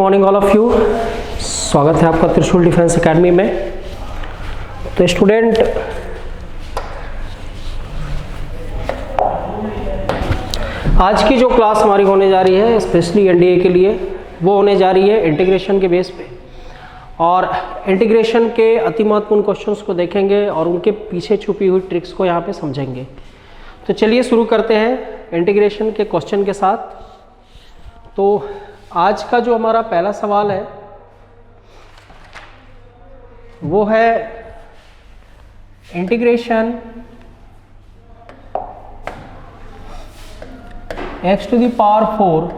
Morning all of you. स्वागत है आपका त्रिशूल डिफेंस एकेडमी में। तो स्टूडेंट, आज की जो क्लास हमारी होने जा रही है स्पेशली एनडीए के लिए, वो होने जा रही है इंटीग्रेशन के बेस पे, और इंटीग्रेशन के अति महत्वपूर्ण क्वेश्चंस को देखेंगे और उनके पीछे छुपी हुई ट्रिक्स को यहाँ पे समझेंगे। तो चलिए शुरू करते हैं इंटीग्रेशन के क्वेश्चन के साथ। तो आज का जो हमारा पहला सवाल है वो है integration x to the power 4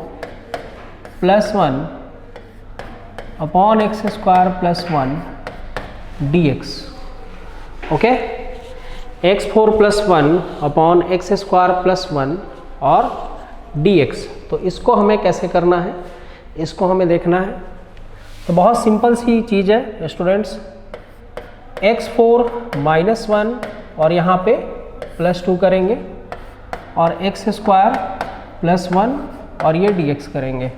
plus 1 upon x square plus 1 dx। Okay, x4 plus 1 upon x square plus 1 और dx। तो इसको हमें कैसे करना है, इसको हमें देखना है। तो बहुत सिंपल सी चीज़ है स्टूडेंट्स, x4 माइनस 1 और यहाँ पे प्लस 2 करेंगे और x स्क्वायर प्लस 1 और ये dx करेंगे।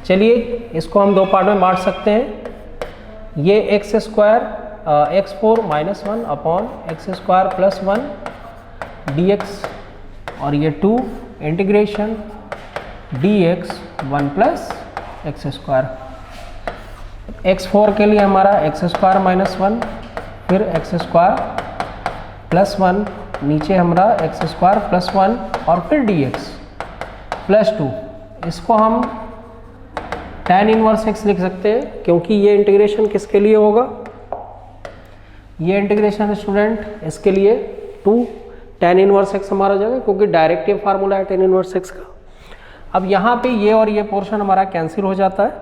चलिए इसको हम दो पार्ट में बांट सकते हैं। ये x square x4 minus 1 upon x square plus 1 dx और ये 2 integration dx 1 plus x square. x4 के लिए हमारा एक्स स्क्वायर माइनस 1 फिर एक्स स्क्वायर प्लस 1, नीचे हमारा एक्स स्क्वायर प्लस 1 और फिर dx प्लस 2। इसको हम tan इनवर्स x लिख सकते हैं क्योंकि ये इंटीग्रेशन किसके लिए होगा, ये इंटीग्रेशन स्टूडेंट इसके लिए 2 tan इनवर्स x हमारा जगह, क्योंकि डायरेक्टिव फार्मूला है tan इनवर्स x का। अब यहाँ पे ये और ये पोर्शन हमारा कैंसिल हो जाता है।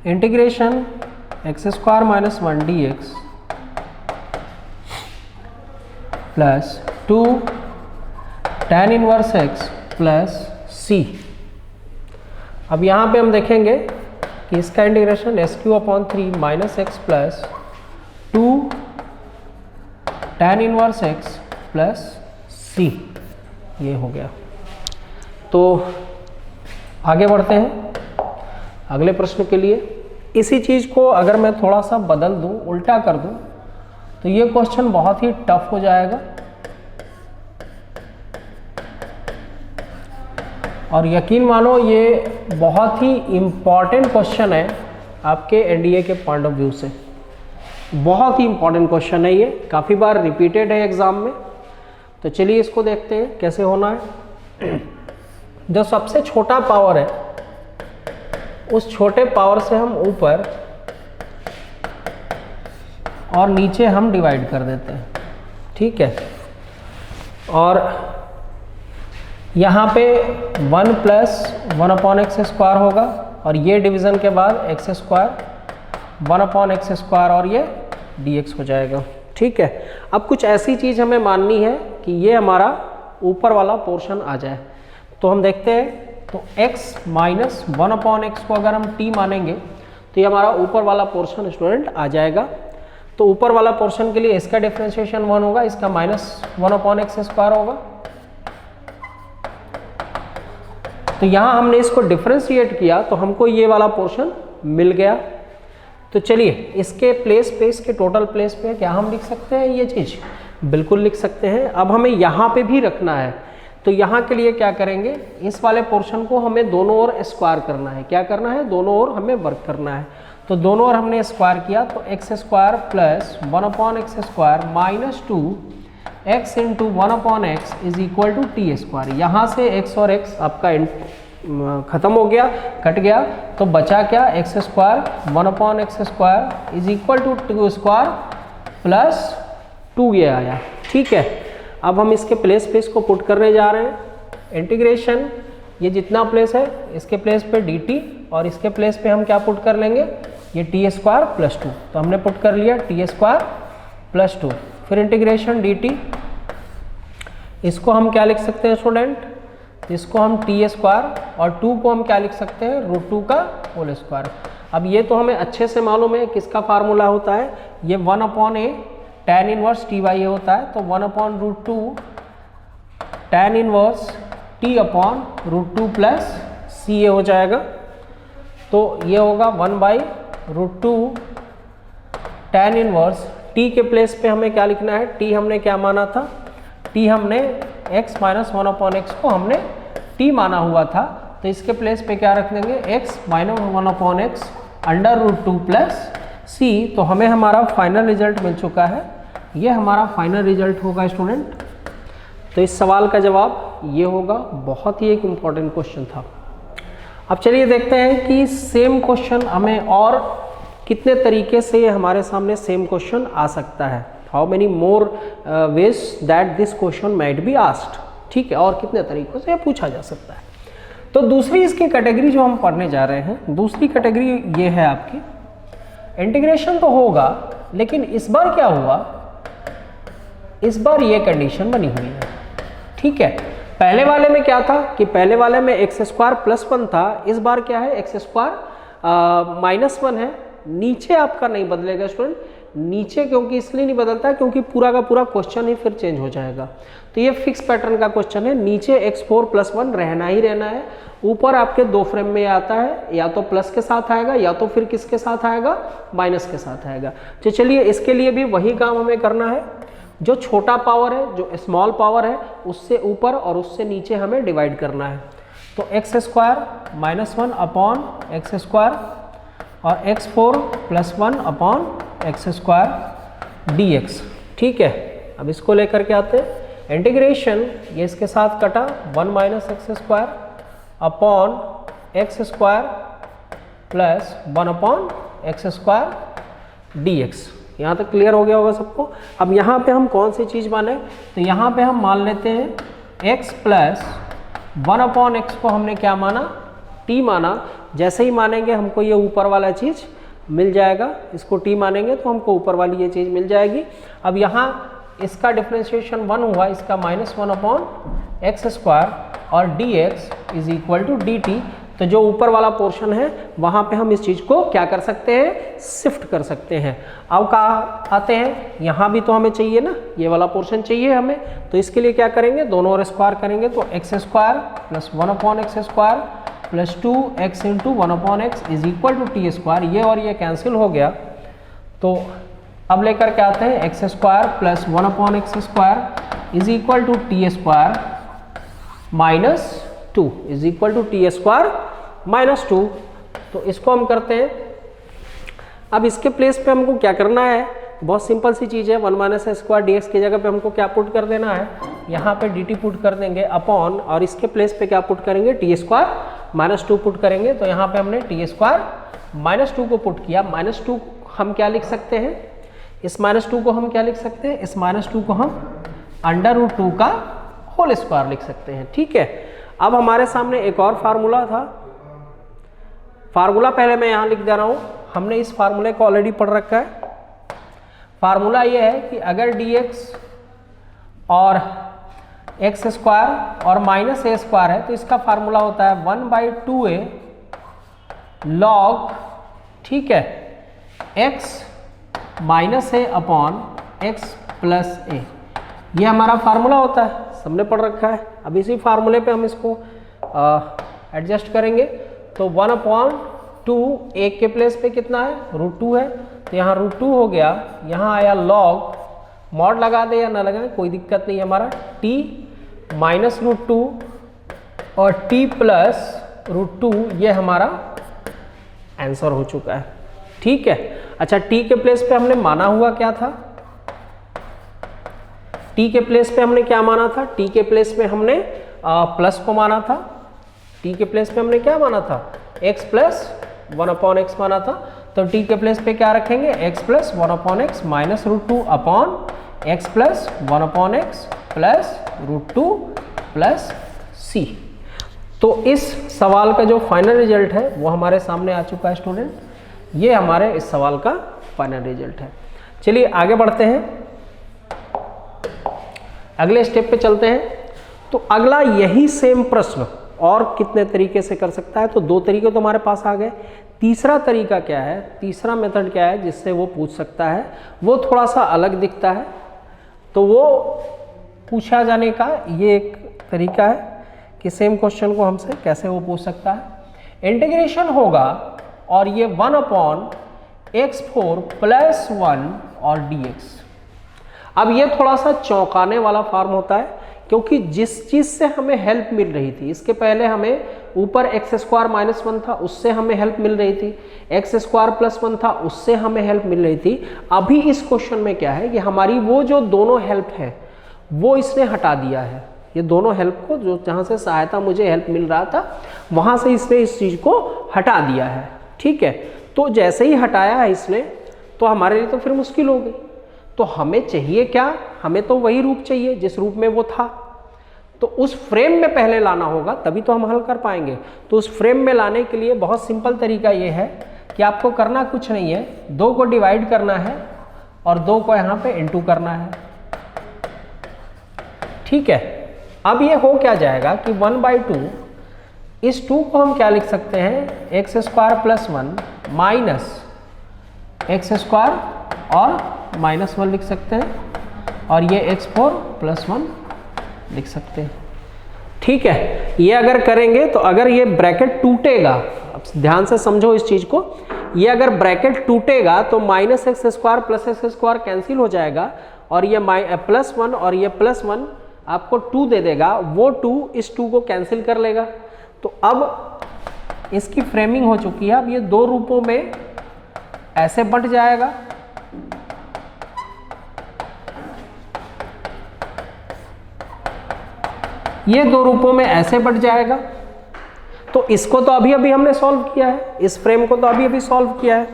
Integration x square minus 1 dx plus 2 tan inverse x plus c। अब यहाँ पे हम देखेंगे कि इसका integration SQ/3 minus x plus 2 tan inverse x plus c, ये हो गया। तो आगे बढ़ते हैं अगले प्रश्न के लिए। इसी चीज़ को अगर मैं थोड़ा सा बदल दूं, उल्टा कर दूं, तो ये क्वेश्चन बहुत ही टफ हो जाएगा और यकीन मानो ये बहुत ही इम्पॉर्टेंट क्वेश्चन है आपके एनडीए के पॉइंट ऑफ व्यू से। बहुत ही इम्पॉर्टेंट क्वेश्चन है, ये काफ़ी बार रिपीटेड है एग्जाम में। तो चलिए इसको देखते हैं कैसे होना है। जो सबसे छोटा पावर है उस छोटे पावर से हम ऊपर और नीचे हम डिवाइड कर देते हैं, ठीक है। और यहाँ पे 1 प्लस 1 अपॉन एक्स स्क्वायर होगा और ये डिवीज़न के बाद x square 1 upon x square और ये dx हो जाएगा, ठीक है। अब कुछ ऐसी चीज़ हमें माननी है कि ये हमारा ऊपर वाला पोर्शन आ जाए। तो हम देखते हैं, तो x माइनस 1 अपॉन एक्स को अगर हम t मानेंगे तो ये हमारा ऊपर वाला पोर्शन स्टूडेंट आ जाएगा। तो ऊपर वाला पोर्शन के लिए इसका डिफरेंशिएशन 1 होगा, इसका माइनस 1 अपॉन एक्स स्क्वायर होगा। तो यहाँ हमने इसको डिफरेंशिएट किया तो हमको ये वाला पोर्शन मिल गया। तो चलिए इसके प्लेस पे, इसके टोटल प्लेस पे क्या हम लिख सकते हैं ये चीज़, बिल्कुल लिख सकते हैं। अब हमें यहाँ पे भी रखना है, तो यहाँ के लिए क्या करेंगे, इस वाले पोर्शन को हमें दोनों ओर स्क्वायर करना है। क्या करना है, दोनों ओर हमें वर्क करना है। तो दोनों ओर हमने स्क्वायर किया, तो x square plus 1 upon x square minus 2 x into 1 upon x is equal to t square. यहाँ से एक्स और एक्स आपका खत्म हो गया, कट गया, तो बचा क्या, x square 1 upon x square is equal to 2 square plus 2 ये आया, ठीक है। अब हम इसके प्लेस पे इसको पुट करने जा रहे हैं। इंटीग्रेशन ये जितना प्लेस है इसके प्लेस पे dt और इसके प्लेस पे हम क्या पुट कर लेंगे, ये टी स्क्वायर प्लस 2। तो हमने पुट कर लिया टी स्क्वायर प्लस 2, फिर इंटीग्रेशन dt। इसको हम क्या लिख सकते हैं स्टूडेंट, इसको हम टी स्क्वायर और 2 को हम क्या लिख सकते हैं, √2 का होल स्क्वायर। अब ये तो हमें अच्छे से मालूम है किसका फार्मूला होता है, ये 1 upon A tan inverse T by A होता है। तो 1 upon √2 tan inverse t upon √2 plus C ए हो जाएगा। तो ये होगा 1/√2 tan इनवर्स t के प्लेस पे हमें क्या लिखना है, t हमने क्या माना था, t हमने x माइनस 1/x को हमने t माना हुआ था, तो इसके प्लेस पे क्या रख देंगे, x minus 1/x √2 plus c। तो हमें हमारा फाइनल रिजल्ट मिल चुका है, ये हमारा फाइनल रिजल्ट होगा स्टूडेंट। तो इस सवाल का जवाब ये होगा। बहुत ही एक इम्पॉर्टेंट क्वेश्चन था। अब चलिए देखते हैं कि सेम क्वेश्चन हमें और कितने तरीके से हमारे सामने सेम क्वेश्चन आ सकता है। How many more ways that this question might be asked, ठीक है, और कितने तरीकों से पूछा जा सकता है। तो दूसरी इसकी कैटेगरी जो हम पढ़ने जा रहे हैं, दूसरी कैटेगरी ये है आपकी, इंटीग्रेशन तो होगा लेकिन इस बार क्या हुआ, इस बार ये कंडीशन बनी हुई है, ठीक है। पहले वाले में क्या था कि पहले वाले में x² + 1 था, इस बार क्या है x² -1 है। नीचे आपका नहीं बदलेगा स्टूडेंट, नीचे क्योंकि इसलिए नहीं बदलता है क्योंकि पूरा का पूरा क्वेश्चन ही फिर चेंज हो जाएगा। तो ये फिक्स पैटर्न का क्वेश्चन है, नीचे x4 + 1 रहना ही रहना है। ऊपर आपके 2 फ्रेम में आता है, या तो प्लस के साथ आएगा या तो फिर किसके साथ आएगा, माइनस के साथ आएगा। तो चलिए इसके लिए भी वही काम हमें करना है, जो छोटा पावर है, जो स्मॉल पावर है, उससे ऊपर और उससे नीचे हमें डिवाइड करना है। तो x² -1/x² और x4 + 1/x² dx, ठीक है। अब इसको लेकर के आते हैं इंटीग्रेशन, ये इसके साथ कटा 1 - x² x² + 1/x² dx। यहाँ तक क्लियर हो गया होगा सबको। अब यहाँ पे हम कौन सी चीज़ माने, तो यहाँ पे हम मान लेते हैं x + 1/x को हमने क्या माना, t माना। जैसे ही मानेंगे हमको ये ऊपर वाला चीज़ मिल जाएगा, इसको t मानेंगे तो हमको ऊपर वाली ये चीज़ मिल जाएगी। अब यहाँ इसका डिफ्रेंशिएशन 1 हुआ, इसका -1/x² और dx = dt। तो जो ऊपर वाला पोर्शन है वहाँ पे हम इस चीज़ को क्या कर सकते हैं, शिफ्ट कर सकते हैं। अब कहाँ आते हैं, यहाँ भी तो हमें चाहिए ना, ये वाला पोर्शन चाहिए हमें। तो इसके लिए क्या करेंगे, दोनों और स्क्वायर करेंगे, तो x² + 1/x² + 2x × 1/x = t²। ये और ये कैंसिल हो गया। तो अब लेकर के आते हैं x² + 1/x² -2 t²-2। तो इसको हम करते हैं। अब इसके प्लेस पे हमको क्या करना है, बहुत सिंपल सी चीज़ है। 1 - x² dx की जगह पे हमको क्या पुट कर देना है, यहाँ पे dt पुट कर देंगे अपॉन, और इसके प्लेस पे क्या पुट करेंगे, t² -2 पुट करेंगे। तो यहाँ पे हमने t² -2 को पुट किया। -2 हम क्या लिख सकते हैं, इस -2 को हम क्या लिख सकते हैं, इस -2 को हम √2 का होल स्क्वायर लिख सकते हैं, ठीक है। अब हमारे सामने एक और फार्मूला था, फार्मूला पहले मैं यहाँ लिख दे रहा हूँ, हमने इस फार्मूले को ऑलरेडी पढ़ रखा है। फार्मूला ये है कि अगर dx और x² और -a² है तो इसका फार्मूला होता है 1/2a log, ठीक है, x - a/x + a। ये हमारा फार्मूला होता है, सबने पढ़ रखा है। अब इसी फार्मूले पे हम इसको एडजस्ट करेंगे। तो 1/2 एक के प्लेस पे कितना है, √2 है, तो यहाँ √2 हो गया। यहाँ आया लॉग, मॉड लगा दे या ना लगाए कोई दिक्कत नहीं, हमारा t -√2 और t + √2, ये हमारा आंसर हो चुका है, ठीक है। अच्छा, t के प्लेस पे हमने माना हुआ क्या था, t के प्लेस पे हमने क्या माना था, t के प्लेस पे हमने प्लस को माना था। t के प्लेस पे हमने क्या माना था, x + 1/x माना था। तो t के प्लेस पे क्या रखेंगे, x + 1/x -√2 upon x + 1/x +√2 + c। तो इस सवाल का जो फाइनल रिजल्ट है वो हमारे सामने आ चुका है स्टूडेंट। ये हमारे इस सवाल का फाइनल रिजल्ट है। चलिए आगे बढ़ते हैं, अगले स्टेप पे चलते हैं। तो अगला यही सेम प्रश्न और कितने तरीके से कर सकता है, तो 2 तरीके तो हमारे पास आ गए। तीसरा तरीका क्या है, तीसरा मेथड क्या है जिससे वो पूछ सकता है, वो थोड़ा सा अलग दिखता है। तो वो पूछा जाने का ये एक तरीका है कि सेम क्वेश्चन को हमसे कैसे वो पूछ सकता है। इंटीग्रेशन होगा और ये 1/x4 + 1 और dx। अब ये थोड़ा सा चौंकाने वाला फॉर्म होता है, क्योंकि जिस चीज़ से हमें हेल्प मिल रही थी, इसके पहले हमें ऊपर x² - 1 था, उससे हमें हेल्प मिल रही थी, x² + 1 था, उससे हमें हेल्प मिल रही थी। अभी इस क्वेश्चन में क्या है कि हमारी वो जो दोनों हेल्प है वो इसने हटा दिया है। ये दोनों हेल्प को, जो जहाँ से सहायता मुझे हेल्प मिल रहा था वहाँ से इसने इस चीज़ को हटा दिया है। ठीक है, तो जैसे ही हटाया है इसने, तो हमारे लिए तो फिर मुश्किल हो गई। तो हमें चाहिए क्या? हमें तो वही रूप चाहिए जिस रूप में वो था। तो उस फ्रेम में पहले लाना होगा, तभी तो हम हल कर पाएंगे। तो उस फ्रेम में लाने के लिए बहुत सिंपल तरीका ये है कि आपको करना कुछ नहीं है, 2 को डिवाइड करना है और 2 को यहाँ पे इंटू करना है। ठीक है, अब ये हो क्या जाएगा कि 1/2, इस 2 को हम क्या लिख सकते हैं, x² + 1 माइनस x² और -1 लिख सकते हैं, और ये x4 + 1 लिख सकते हैं। ठीक है, ये अगर करेंगे तो अगर ये ब्रैकेट टूटेगा, अब ध्यान से समझो इस चीज को, ये अगर ब्रैकेट टूटेगा तो -x² + x² कैंसिल हो जाएगा, और ये +1 और ये +1 आपको 2 दे देगा, वो 2 इस 2 को कैंसिल कर लेगा। तो अब इसकी फ्रेमिंग हो चुकी है। अब ये 2 रूपों में ऐसे बंट जाएगा, ये 2 रूपों में ऐसे बंट जाएगा। तो इसको तो अभी अभी हमने सॉल्व किया है, इस फ्रेम को तो अभी अभी सॉल्व किया है,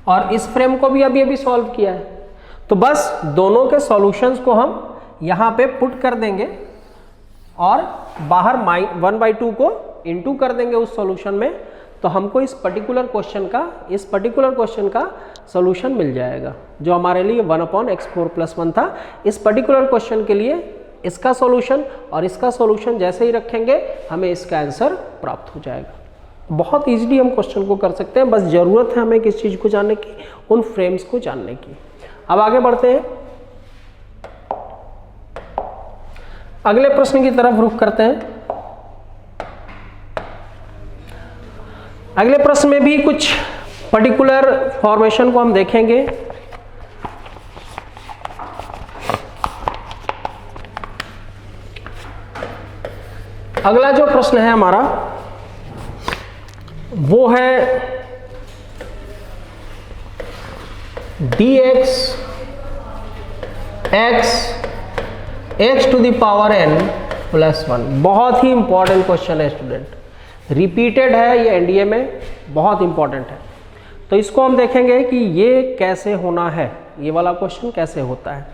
और इस फ्रेम को भी अभी अभी सॉल्व किया है। तो बस दोनों के सॉल्यूशंस को हम यहाँ पे पुट कर देंगे और बाहर 1/2 को इंटू कर देंगे उस सॉल्यूशन में, तो हमको इस पर्टिकुलर क्वेश्चन का सॉल्यूशन मिल जाएगा, जो हमारे लिए 1/x4 + 1 था। इस पर्टिकुलर क्वेश्चन के लिए इसका सॉल्यूशन और इसका सॉल्यूशन जैसे ही रखेंगे, हमें इसका आंसर प्राप्त हो जाएगा। बहुत इजीली हम क्वेश्चन को कर सकते हैं, बस ज़रूरत है हमें किस चीज़ को जानने की, उन फ्रेम्स को जानने की। अब आगे बढ़ते हैं, अगले प्रश्न की तरफ रुख करते हैं। अगले प्रश्न में भी कुछ पर्टिकुलर फॉर्मेशन को हम देखेंगे। अगला जो प्रश्न है हमारा वो है dx x to the power n + 1। बहुत ही इंपॉर्टेंट क्वेश्चन है स्टूडेंट, रिपीटेड है ये एनडीए में, बहुत इंपॉर्टेंट है। तो इसको हम देखेंगे कि ये कैसे होना है, ये वाला क्वेश्चन कैसे होता है।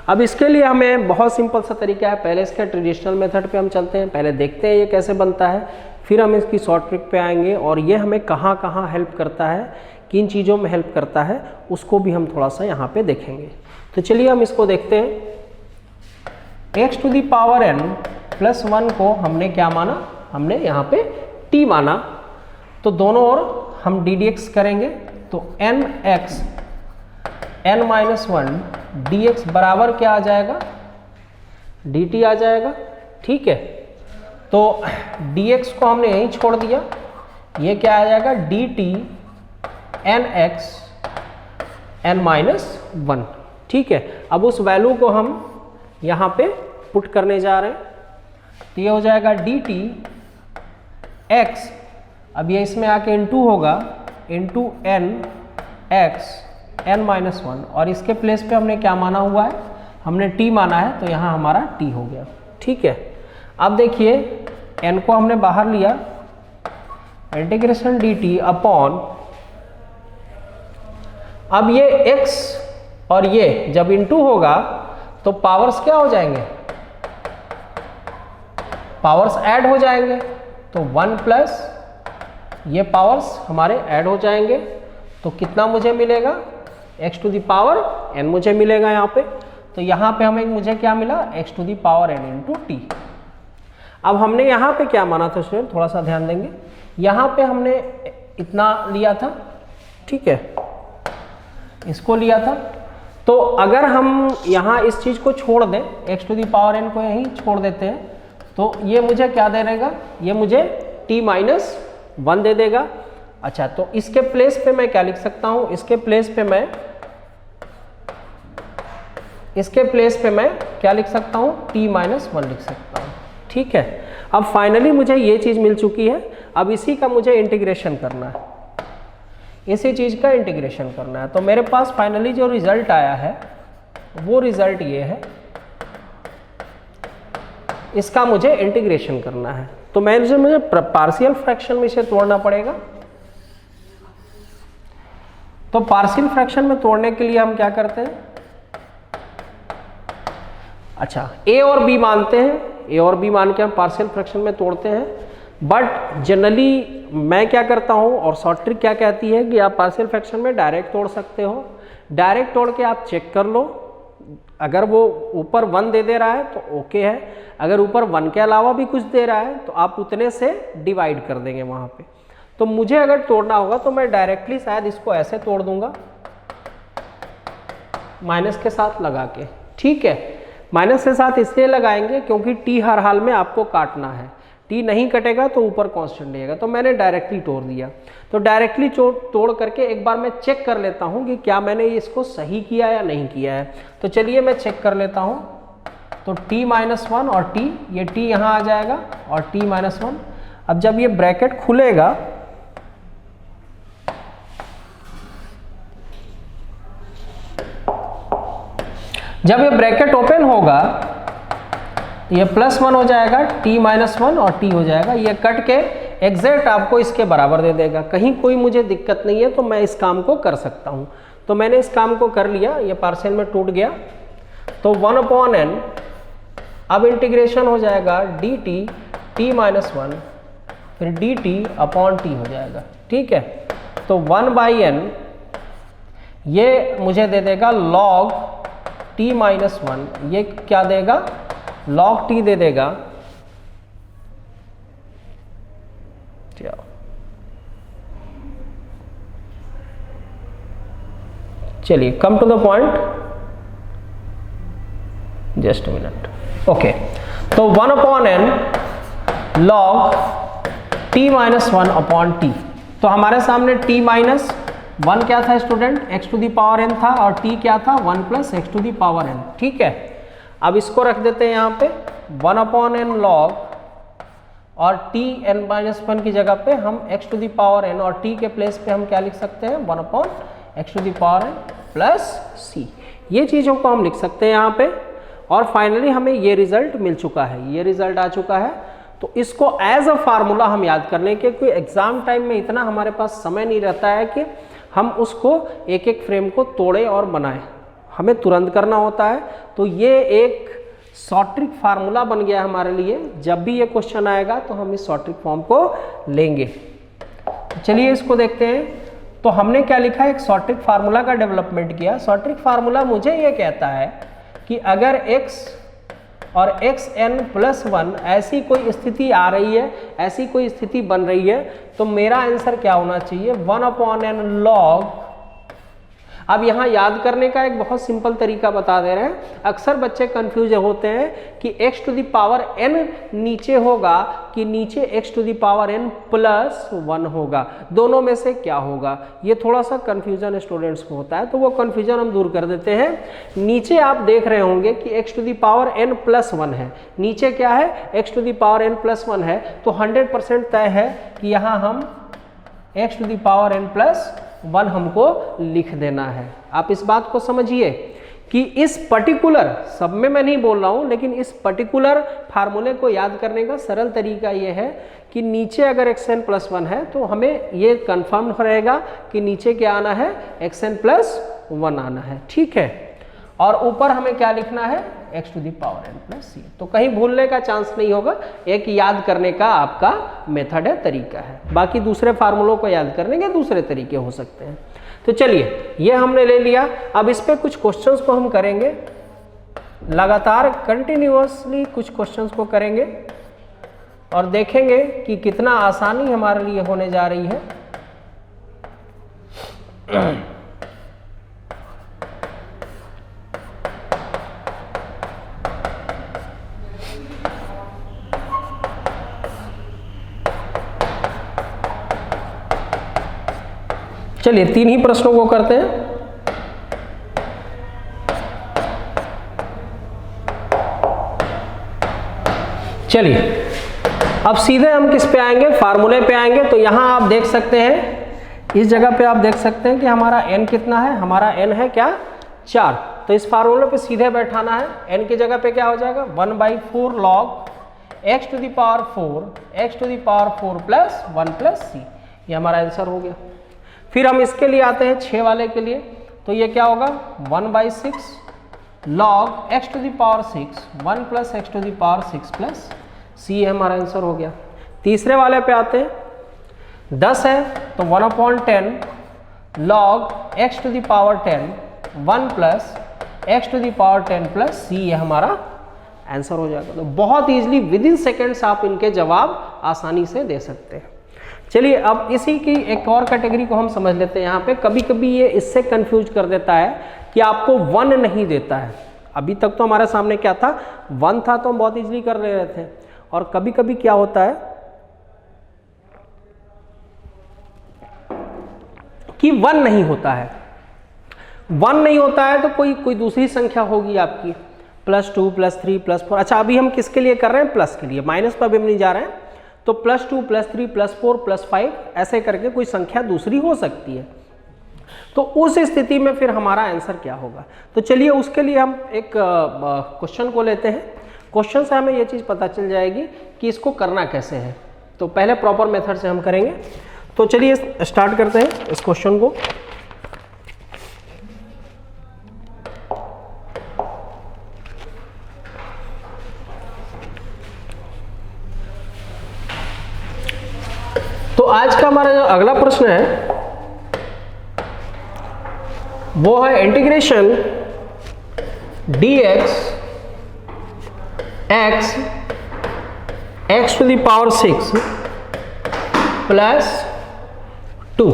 अब इसके लिए हमें बहुत सिंपल सा तरीका है, पहले इसके ट्रेडिशनल मेथड पे हम चलते हैं, पहले देखते हैं ये कैसे बनता है, फिर हम इसकी शॉर्ट ट्रिक पे आएंगे और ये हमें कहाँ कहाँ हेल्प करता है, किन चीज़ों में हेल्प करता है, उसको भी हम थोड़ा सा यहाँ पे देखेंगे। तो चलिए हम इसको देखते हैं। x to the power n + 1 को हमने क्या माना, हमने यहाँ पे t माना, तो दोनों ओर हम ddx करेंगे, तो nx n-1 dx बराबर क्या आ जाएगा, dt आ जाएगा। ठीक है, तो dx को हमने यहीं छोड़ दिया, ये क्या आ जाएगा, dt nx n-1। ठीक है, अब उस वैल्यू को हम यहाँ पे पुट करने जा रहे हैं, तो ये हो जाएगा dt x, अब ये इसमें आके इंटू होगा, इंटू n x n-1, और इसके प्लेस पे हमने क्या माना हुआ है, हमने t माना है, तो यहाँ हमारा t हो गया। ठीक है, अब देखिए n को हमने बाहर लिया, इंटीग्रेशन dt अपॉन, अब ये x और ये जब इंटू होगा तो पावर्स क्या हो जाएंगे, पावर्स ऐड हो जाएंगे, तो 1 प्लस ये पावर्स हमारे ऐड हो जाएंगे, तो कितना मुझे मिलेगा, x to the power n मुझे मिलेगा यहाँ पे। तो यहाँ पे हमें मुझे क्या मिला, x to the power n into t। अब हमने यहाँ पे क्या माना था स्टूडेंट, थोड़ा सा ध्यान देंगे, यहाँ पे हमने इतना लिया था, ठीक है, इसको लिया था। तो अगर हम यहाँ इस चीज़ को छोड़ दें, x to the power n को यहीं छोड़ देते हैं, तो ये मुझे क्या दे देगा, ये मुझे t - 1 दे देगा। अच्छा, तो इसके प्लेस पे मैं क्या लिख सकता हूं, इसके प्लेस पे मैं क्या लिख सकता हूं, t माइनस 1 लिख सकता हूं। ठीक है, अब फाइनली मुझे ये चीज मिल चुकी है। अब इसी का मुझे इंटीग्रेशन करना है, इसी चीज का इंटीग्रेशन करना है। तो मेरे पास फाइनली जो रिजल्ट आया है वो रिजल्ट ये है, इसका मुझे इंटीग्रेशन करना है। तो मुझे पार्शियल फ्रैक्शन में इसे तोड़ना पड़ेगा। तो पार्शियल फ्रैक्शन में तोड़ने के लिए हम क्या करते हैं, अच्छा a और b मानते हैं, a और b मान के हम पार्शियल फ्रैक्शन में तोड़ते हैं। बट जनरली मैं क्या करता हूं और शॉर्ट ट्रिक क्या कहती है कि आप पार्शियल फ्रैक्शन में डायरेक्ट तोड़ सकते हो। डायरेक्ट तोड़ के आप चेक कर लो, अगर वो ऊपर 1 दे रहा है तो ओके है, अगर ऊपर 1 के अलावा भी कुछ दे रहा है तो आप उतने से डिवाइड कर देंगे वहां पे। तो मुझे अगर तोड़ना होगा तो मैं डायरेक्टली शायद इसको ऐसे तोड़ दूंगा, माइनस के साथ लगा के। ठीक है, माइनस के साथ इसलिए लगाएंगे क्योंकि t हर हाल में आपको काटना है, t नहीं कटेगा तो ऊपर कांस्टेंट रहेगा। तो मैंने डायरेक्टली तोड़ दिया। तो डायरेक्टली तोड़ करके एक बार मैं चेक कर लेता हूं कि क्या मैंने इसको सही किया या नहीं किया है। तो चलिए मैं चेक कर लेता हूं। तो t माइनस 1 और t, ये t यहां आ जाएगा और t माइनस 1। अब जब ये ब्रैकेट खुलेगा, जब ये ब्रैकेट ओपन होगा तो ये +1 हो जाएगा, t माइनस 1 और t हो जाएगा। ये कट के एग्जैक्ट आपको इसके बराबर दे देगा। कहीं कोई मुझे दिक्कत नहीं है तो मैं इस काम को कर सकता हूं। तो मैंने इस काम को कर लिया, ये पार्शियल में टूट गया। तो 1/n, अब इंटीग्रेशन हो जाएगा dt t माइनस 1 फिर dt अपॉन t हो जाएगा। ठीक है, तो 1/n ये मुझे दे देगा log t माइनस 1, ये क्या देगा, log t दे देगा। चलिए come to the point, just minute. Okay, तो 1/n log t minus 1 upon t। तो हमारे सामने t माइनस 1 क्या था student, x to the power n था, और t क्या था 1 plus x to the power n। ठीक है, अब इसको रख देते हैं यहाँ पे 1/n log, और t n माइनस 1 की जगह पे हम x to the power n, और t के प्लेस पे हम क्या लिख सकते हैं 1/x to the power n plus c। ये चीज़ों को हम लिख सकते हैं यहाँ पे। और फाइनली हमें ये रिजल्ट मिल चुका है, ये रिजल्ट आ चुका है। तो इसको एज अ फार्मूला हम याद करने के, कोई एग्जाम टाइम में इतना हमारे पास समय नहीं रहता है कि हम उसको एक एक फ्रेम को तोड़े और बनाए, हमें तुरंत करना होता है। तो ये एक शॉर्ट ट्रिक फार्मूला बन गया हमारे लिए। जब भी ये क्वेश्चन आएगा तो हम इस शॉर्ट ट्रिक फॉर्म को लेंगे। चलिए इसको देखते हैं। तो हमने क्या लिखा है, एक शॉर्ट ट्रिक फार्मूला का डेवलपमेंट किया। शॉर्ट ट्रिक फार्मूला मुझे ये कहता है कि अगर x और xn प्लस 1 ऐसी कोई स्थिति आ रही है, ऐसी कोई स्थिति बन रही है, तो मेरा आंसर क्या होना चाहिए 1/n log। अब यहाँ याद करने का एक बहुत सिंपल तरीका बता दे रहे हैं। अक्सर बच्चे कंफ्यूज होते हैं कि x to the power n नीचे होगा कि नीचे x to the power n plus 1 होगा, दोनों में से क्या होगा। ये थोड़ा सा कंफ्यूजन स्टूडेंट्स को होता है, तो वो कंफ्यूजन हम दूर कर देते हैं। नीचे आप देख रहे होंगे कि x to the power n plus 1 है, नीचे क्या है x to the power n plus 1 है। तो 100% तय है कि यहाँ हम x to the power n plus 1 हमको लिख देना है। आप इस बात को समझिए कि इस पर्टिकुलर, सब में मैं नहीं बोल रहा हूं, लेकिन इस पर्टिकुलर फार्मूले को याद करने का सरल तरीका यह है कि नीचे अगर xn प्लस 1 है तो हमें ये कंफर्म रहेगा कि नीचे क्या आना है xn प्लस 1 आना है। ठीक है, और ऊपर हमें क्या लिखना है x to the power n plus c। तो कहीं भूलने का चांस नहीं होगा, एक याद करने का आपका मेथड है, तरीका है। बाकी दूसरे फार्मूलों को याद करने के दूसरे तरीके हो सकते हैं। तो चलिए ये हमने ले लिया। अब इस पे कुछ क्वेश्चंस को हम करेंगे, लगातार कंटिन्यूअसली कुछ क्वेश्चंस को करेंगे और देखेंगे कि कितना आसानी हमारे लिए होने जा रही है। चलिए 3 ही प्रश्नों को करते हैं। चलिए अब सीधे हम किस पे आएंगे, फार्मूले पे आएंगे। तो यहां आप देख सकते हैं, इस जगह पे आप देख सकते हैं कि हमारा n कितना है, हमारा n है क्या 4। तो इस फार्मूले पे सीधे बैठाना है। n की जगह पे क्या हो जाएगा 1/4 log x to the power 4 x to the power 4 plus 1 plus c। ये हमारा आंसर हो गया। फिर हम इसके लिए आते हैं 6 वाले के लिए। तो ये क्या होगा 1/6 log x to the power 6 1 plus x to the power 6 plus c हमारा आंसर हो गया। तीसरे वाले पे आते हैं, 10 है तो 1/10 log x to the power 10 1 plus x to the power 10 plus c, ये हमारा आंसर हो जाएगा। तो बहुत इजीली विद इन सेकेंड्स आप इनके जवाब आसानी से दे सकते हैं। चलिए अब इसी की एक और कैटेगरी को हम समझ लेते हैं। यहाँ पे कभी कभी ये इससे कंफ्यूज कर देता है कि आपको 1 नहीं देता है। अभी तक तो हमारे सामने क्या था 1 था, तो हम बहुत इजीली कर ले रहे थे। और कभी कभी क्या होता है कि 1 नहीं होता है। 1 नहीं होता है तो कोई दूसरी संख्या होगी आपकी, +2 +3 +4। अच्छा अभी हम किसके लिए कर रहे हैं, प्लस के लिए, माइनस पर भी हम नहीं जा रहे हैं। तो +2 +3 +4 +5 ऐसे करके कोई संख्या दूसरी हो सकती है। तो उस स्थिति में फिर हमारा आंसर क्या होगा। तो चलिए उसके लिए हम एक क्वेश्चन को लेते हैं। क्वेश्चन से हमें ये चीज़ पता चल जाएगी कि इसको करना कैसे है। तो पहले प्रॉपर मेथड से हम करेंगे। तो चलिए स्टार्ट करते हैं इस क्वेश्चन को। तो आज का हमारा जो अगला प्रश्न है वो है integration dx x to the power 6 plus 2।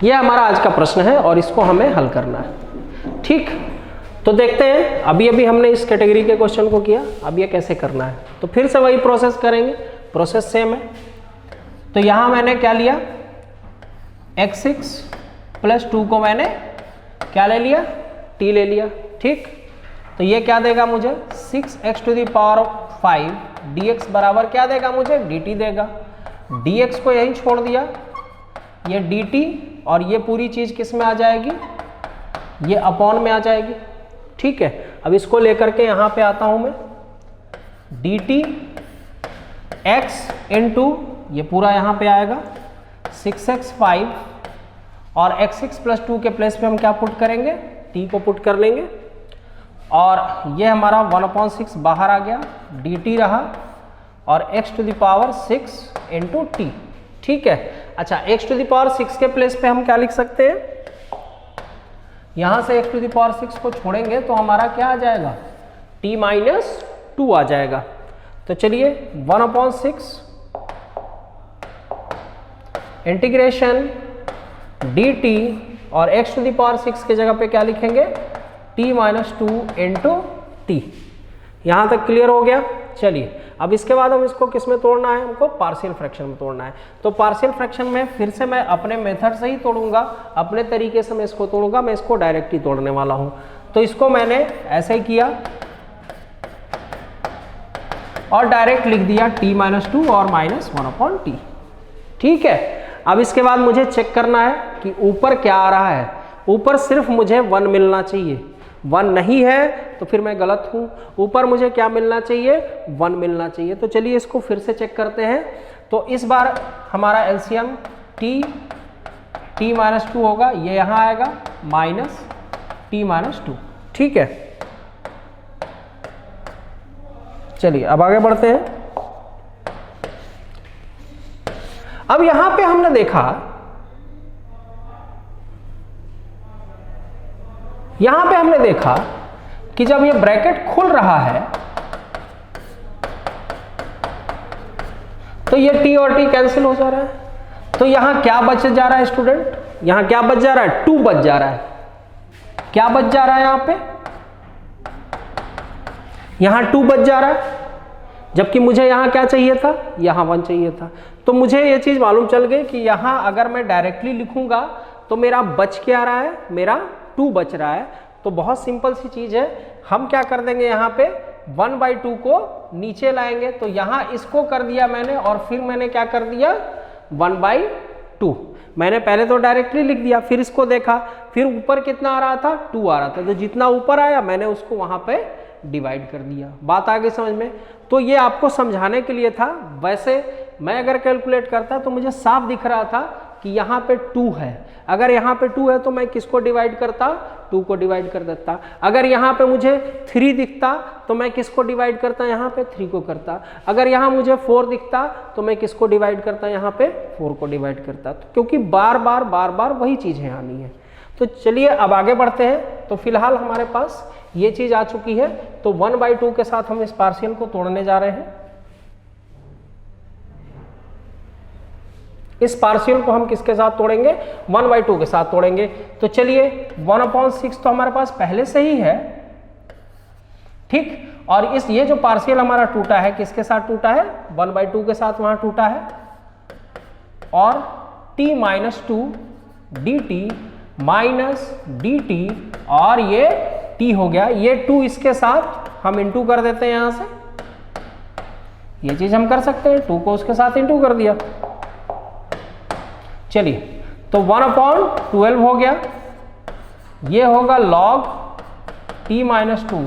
यह हमारा आज का प्रश्न है और इसको हमें हल करना है। ठीक, तो देखते हैं। अभी हमने इस कैटेगरी के क्वेश्चन को किया, अब ये कैसे करना है। तो फिर से वही प्रोसेस करेंगे, प्रोसेस सेम है। तो यहां मैंने क्या लिया, x6 प्लस 2 को मैंने क्या ले लिया, t ले लिया। ठीक, तो ये क्या देगा मुझे 6x to the power 5 dx बराबर क्या देगा मुझे, dt देगा। dx को यहीं छोड़ दिया, ये dt और ये पूरी चीज किस में आ जाएगी, ये अपॉन में आ जाएगी। ठीक है, अब इसको लेकर के यहां पे आता हूं मैं, dt x इंटू ये पूरा यहाँ पे आएगा 6x5 और x6 प्लस 2 के प्लेस पे हम क्या पुट करेंगे, t को पुट कर लेंगे। और ये हमारा 1/6 बाहर आ गया, dt रहा और x to the power 6 into t. ठीक है, अच्छा x टू द पावर 6 के प्लेस पे हम क्या लिख सकते हैं, यहाँ से x टू द पावर 6 को छोड़ेंगे तो हमारा क्या आ जाएगा, t माइनस 2 आ जाएगा। तो चलिए 1/6 इंटीग्रेशन dt और x टू द पावर 6 की जगह पे क्या लिखेंगे, t माइनस 2 इंटू टी। यहाँ तक क्लियर हो गया। चलिए अब इसके बाद हम इसको किस में तोड़ना है, हमको पार्शियल फ्रैक्शन में तोड़ना है। तो पार्शियल फ्रैक्शन में फिर से मैं अपने मेथड से ही तोड़ूंगा, अपने तरीके से मैं इसको तोड़ूंगा, मैं इसको डायरेक्ट ही तोड़ने वाला हूँ। तो इसको मैंने ऐसे ही किया और डायरेक्ट लिख दिया t माइनस 2 और माइनस 1/t। ठीक है, अब इसके बाद मुझे चेक करना है कि ऊपर क्या आ रहा है। ऊपर सिर्फ मुझे 1 मिलना चाहिए, 1 नहीं है तो फिर मैं गलत हूँ। ऊपर मुझे क्या मिलना चाहिए, 1 मिलना चाहिए। तो चलिए इसको फिर से चेक करते हैं। तो इस बार हमारा एलसीएम t माइनस 2 होगा, ये यहाँ आएगा माइनस t माइनस 2। ठीक है, चलिए अब आगे बढ़ते हैं। अब यहां पे हमने देखा, कि जब ये ब्रैकेट खुल रहा है तो ये t और t कैंसिल हो जा रहा है। तो यहां क्या बच जा रहा है स्टूडेंट, यहां क्या बच जा रहा है, 2 बच जा रहा है। क्या बच जा रहा है यहां पे, यहां 2 बच जा रहा है, जबकि मुझे यहां क्या चाहिए था, यहां 1 चाहिए था। तो मुझे ये चीज मालूम चल गई कि यहां अगर मैं डायरेक्टली लिखूंगा तो मेरा बच क्या रहा है, मेरा 2 बच रहा है। तो बहुत सिंपल सी चीज है, हम क्या कर देंगे यहाँ पे 1/2 को नीचे लाएंगे, तो यहाँ इसको कर दिया मैंने और फिर मैंने क्या कर दिया 1/2। मैंने पहले तो डायरेक्टली लिख दिया, फिर इसको देखा, फिर ऊपर कितना आ रहा था 2 आ रहा था, तो जितना ऊपर आया मैंने उसको वहां पे डिवाइड कर दिया। बात आ गई समझ में? तो ये आपको समझाने के लिए था। वैसे मैं अगर कैलकुलेट करता तो मुझे साफ दिख रहा था कि यहाँ पे 2 है। अगर यहाँ पे 2 है तो मैं किसको डिवाइड करता, 2 को डिवाइड कर देता। अगर यहाँ पे मुझे 3 दिखता तो मैं किसको डिवाइड करता, यहाँ पे 3 को करता। अगर यहाँ मुझे 4 दिखता तो मैं किसको डिवाइड करता, यहाँ पे 4 को डिवाइड करता। तो क्योंकि बार बार वही चीज़ें आनी है। तो चलिए अब आगे बढ़ते हैं। तो फिलहाल हमारे पास ये चीज़ आ चुकी है, तो 1/2 के साथ हम इस पार्शियल को तोड़ने जा रहे हैं। इस पार्शियल को हम किसके साथ तोड़ेंगे, 1/2 के साथ तोड़ेंगे। तो चलिए 1/6 तो हमारे पास पहले से ही है, ठीक। और ये जो पार्शियल हमारा टूटा है किसके साथ टूटा है, 1/2 के साथ वहां टूटा है। और t-2 dt माइनस dt, और ये t हो गया, ये 2 इसके साथ हम इंटू कर देते हैं। यहां से ये चीज हम कर सकते हैं, 2 को उसके साथ इंटू कर दिया। चलिए तो 1/12 हो गया, ये होगा log t-2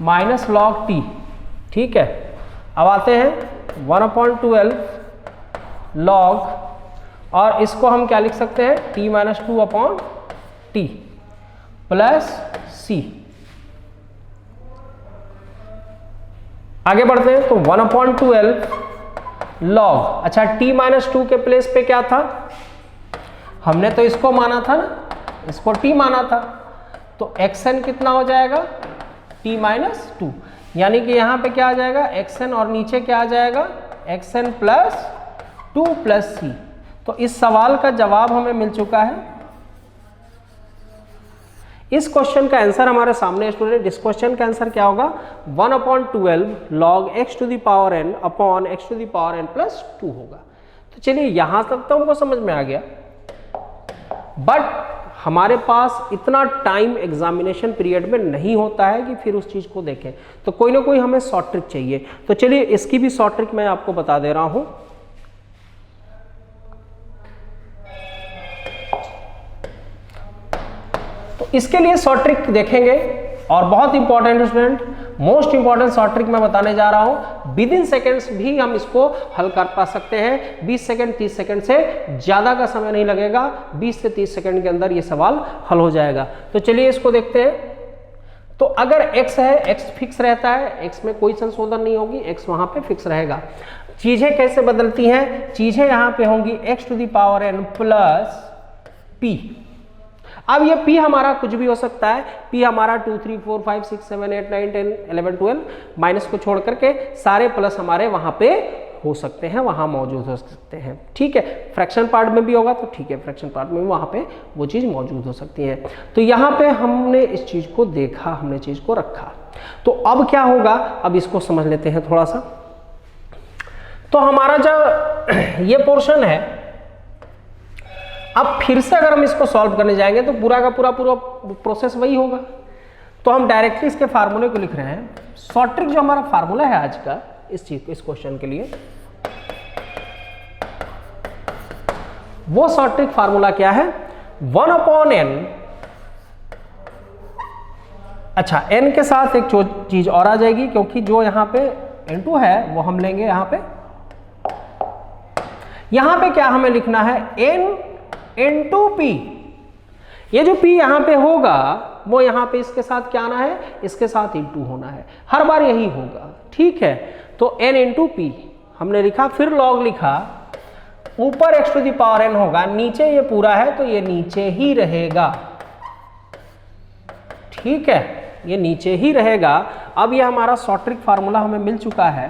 minus log t, ठीक है। अब आते हैं 1/12 log, और इसको हम क्या लिख सकते हैं, t-2/t प्लस c। आगे बढ़ते हैं। तो 1/12 log, अच्छा t-2 के प्लेस पे क्या था, हमने तो इसको माना था ना, इसको t माना था, तो xn कितना हो जाएगा, t-2, यानी कि यहाँ पे क्या आ जाएगा xn, और नीचे क्या आ जाएगा xn प्लस 2 प्लस c। तो इस सवाल का जवाब हमें मिल चुका है। इस क्वेश्चन का आंसर हमारे सामने स्टूडेंट, इस क्वेश्चन का आंसर क्या होगा, 1/12 log x⁴n upon x⁴n plus 2 होगा। तो चलिए यहां तक तो हमको समझ में आ गया, बट हमारे पास इतना टाइम एग्जामिनेशन पीरियड में नहीं होता है कि फिर उस चीज को देखें, तो कोई ना कोई हमें शॉर्ट ट्रिक चाहिए। तो चलिए इसकी भी शॉर्ट ट्रिक मैं आपको बता दे रहा हूं। तो इसके लिए शॉर्ट ट्रिक देखेंगे, और बहुत important student, most important short trick मैं बताने जा रहा हूं। विद इन सेकेंड्स भी हम इसको हल कर पा सकते हैं। 20 सेकेंड 30 सेकेंड से ज्यादा का समय नहीं लगेगा, 20 से 30 सेकेंड के अंदर ये सवाल हल हो जाएगा। तो चलिए इसको देखते हैं। तो अगर x है, x फिक्स रहता है, x में कोई संशोधन नहीं होगी, x वहां पे फिक्स रहेगा। चीजें कैसे बदलती हैं, चीजें यहां पे होंगी x⁴n प्लस p। अब ये p हमारा कुछ भी हो सकता है, p हमारा 2 3 4 5 6 7 8 9 10 11 12, माइनस को छोड़ करके सारे प्लस हमारे वहां पे हो सकते हैं, वहां मौजूद हो सकते हैं, ठीक है। फ्रैक्शन पार्ट में भी होगा तो ठीक है, फ्रैक्शन पार्ट में भी वहां पे वो चीज मौजूद हो सकती है। तो यहाँ पे हमने इस चीज को देखा, हमने चीज को रखा। तो अब क्या होगा, अब इसको समझ लेते हैं थोड़ा सा। तो हमारा जो ये पोर्शन है, अब फिर से अगर हम इसको सॉल्व करने जाएंगे तो पूरा का पूरा प्रोसेस वही होगा। तो हम डायरेक्टली इसके फार्मूले को लिख रहे हैं। शॉर्ट ट्रिक जो हमारा फार्मूला है आज का इस क्वेश्चन के लिए, वो शॉर्ट ट्रिक फार्मूला क्या है, 1/n। अच्छा n के साथ एक चीज और आ जाएगी, क्योंकि जो यहां पे n2 है वो हम लेंगे यहां पे क्या हमें लिखना है, n into p। ये जो p यहां पे होगा वो यहां पे इसके साथ क्या आना है, इसके साथ इंटू होना है, हर बार यही होगा, ठीक है। तो n into p हमने लिखा, फिर log लिखा, ऊपर x⁴n होगा, नीचे ये पूरा है तो ये नीचे ही रहेगा, ठीक है, ये नीचे ही रहेगा। अब ये हमारा शॉर्ट ट्रिक फार्मूला हमें मिल चुका है।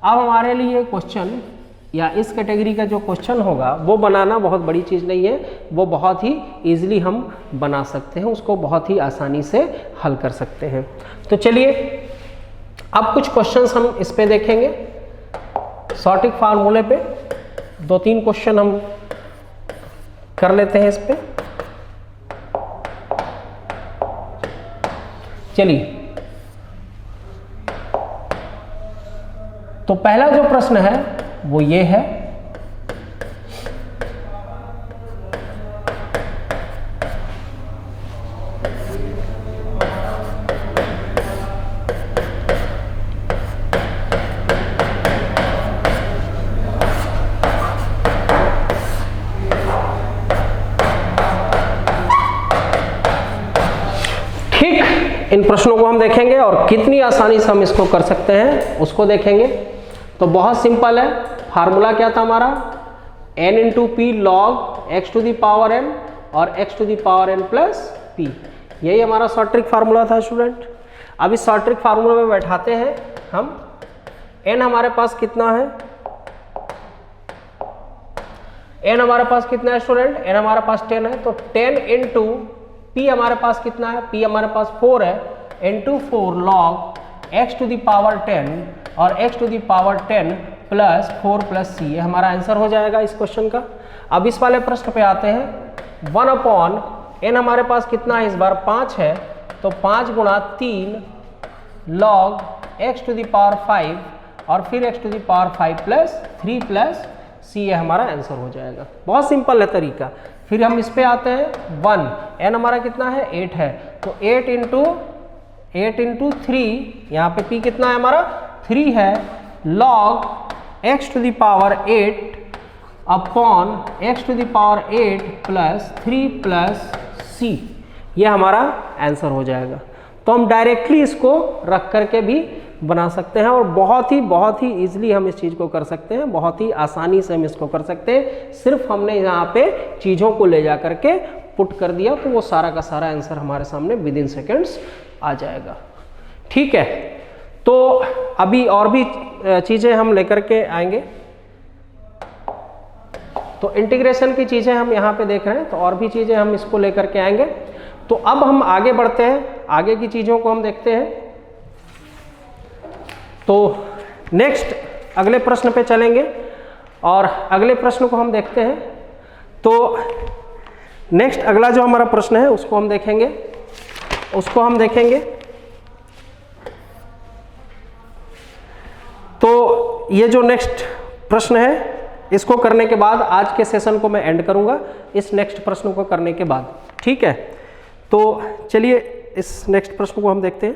अब हमारे लिए क्वेश्चन या इस कैटेगरी का जो क्वेश्चन होगा वो बनाना बहुत बड़ी चीज़ नहीं है, वो बहुत ही इजीली हम बना सकते हैं, उसको बहुत ही आसानी से हल कर सकते हैं। तो चलिए अब कुछ क्वेश्चंस हम इस पे देखेंगे, शॉर्ट ट्रिक फार्मूले पे 2-3 क्वेश्चन हम कर लेते हैं इस पे। चलिए, तो पहला जो प्रश्न है वो ये है, इन प्रश्नों को हम देखेंगे और कितनी आसानी से हम इसको कर सकते हैं उसको देखेंगे। तो बहुत सिंपल है, फार्मूला क्या था हमारा, n into p log x to the power n और x to the power n plus p, यही हमारा शॉर्ट ट्रिक फार्मूला था स्टूडेंट। अब इस शॉर्ट ट्रिक फार्मूला में बैठाते हैं हम, n हमारे पास कितना है, n हमारे पास कितना है स्टूडेंट, n हमारे पास 10 है, तो 10 इंटू p हमारे पास कितना है, p हमारे पास 4 है, into 4 log x to the power 10 और x to the power 10 plus 4 plus c, ये हमारा आंसर हो जाएगा इस क्वेश्चन का। अब इस वाले प्रश्न पे आते हैं, 1 अपॉन n हमारे पास कितना है, इस बार 5 है, तो 5 गुणा 3 log x to the power 5 और फिर x to the power 5 plus 3 plus c, ये हमारा आंसर हो जाएगा। बहुत सिंपल है तरीका। फिर हम इस पे आते हैं, 1 n हमारा कितना है, 8 है, तो 8 इंटू 3, यहाँ पे p कितना है हमारा 3 है, log x to the power 8 upon x to the power 8 plus 3 plus c, ये हमारा आंसर हो जाएगा। तो हम डायरेक्टली इसको रख करके भी बना सकते हैं और बहुत ही इजीली हम इस चीज़ को कर सकते हैं, बहुत ही आसानी से हम इसको कर सकते हैं। सिर्फ हमने यहाँ पे चीज़ों को ले जा करके पुट कर दिया तो वो सारा का सारा आंसर हमारे सामने विद इन सेकेंड्स आ जाएगा। ठीक है, तो अभी और भी चीज़ें हम लेकर के आएंगे। तो इंटीग्रेशन की चीज़ें हम यहाँ पे देख रहे हैं, तो और भी चीज़ें हम इसको लेकर के आएंगे। तो अब हम आगे बढ़ते हैं, आगे की चीज़ों को हम देखते हैं। तो नेक्स्ट अगले प्रश्न पे चलेंगे और अगले प्रश्न को हम देखते हैं। तो नेक्स्ट अगला जो हमारा प्रश्न है उसको हम देखेंगे, तो ये जो नेक्स्ट प्रश्न है इसको करने के बाद आज के सेशन को मैं एंड करूंगा, इस नेक्स्ट प्रश्न को करने के बाद। ठीक है, तो चलिए इस नेक्स्ट प्रश्न को हम देखते हैं।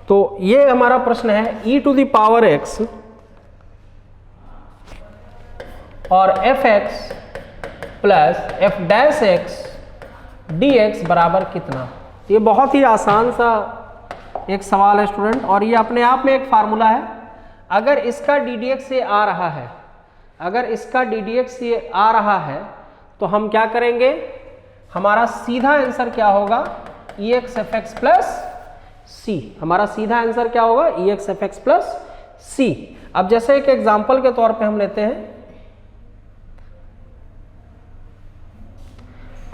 तो ये हमारा प्रश्न है, e to the power x और fx plus f dash x dx बराबर कितना। ये बहुत ही आसान सा एक सवाल है स्टूडेंट, और ये अपने आप में एक फार्मूला है। अगर इसका ddx से आ रहा है, अगर इसका ddx से आ रहा है तो हम क्या करेंगे, हमारा सीधा आंसर क्या होगा, ex fx प्लस c, हमारा सीधा आंसर क्या होगा, ex fx प्लस c। अब जैसे एक एग्जांपल के तौर पे हम लेते हैं,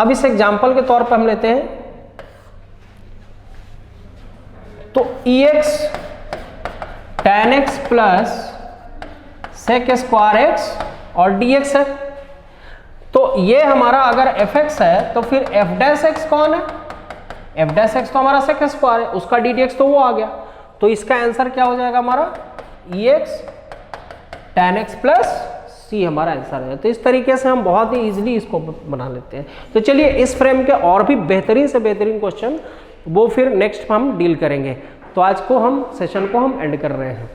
अब इस एग्जांपल के तौर पे हम लेते हैं, तो ex tan x plus sec square x और dx है। तो ये हमारा अगर fx है तो फिर f डैश x कौन है, f डैश x तो हमारा sec स्क्वायर है, उसका ddx तो वो आ गया। तो इसका आंसर क्या हो जाएगा हमारा, ex tan x plus c हमारा आंसर है। तो इस तरीके से हम बहुत ही इजीली इसको बना लेते हैं। तो चलिए इस फ्रेम के और भी बेहतरीन से बेहतरीन क्वेश्चन वो फिर नेक्स्ट हम डील करेंगे। तो आज को हम सेशन को हम एंड कर रहे हैं।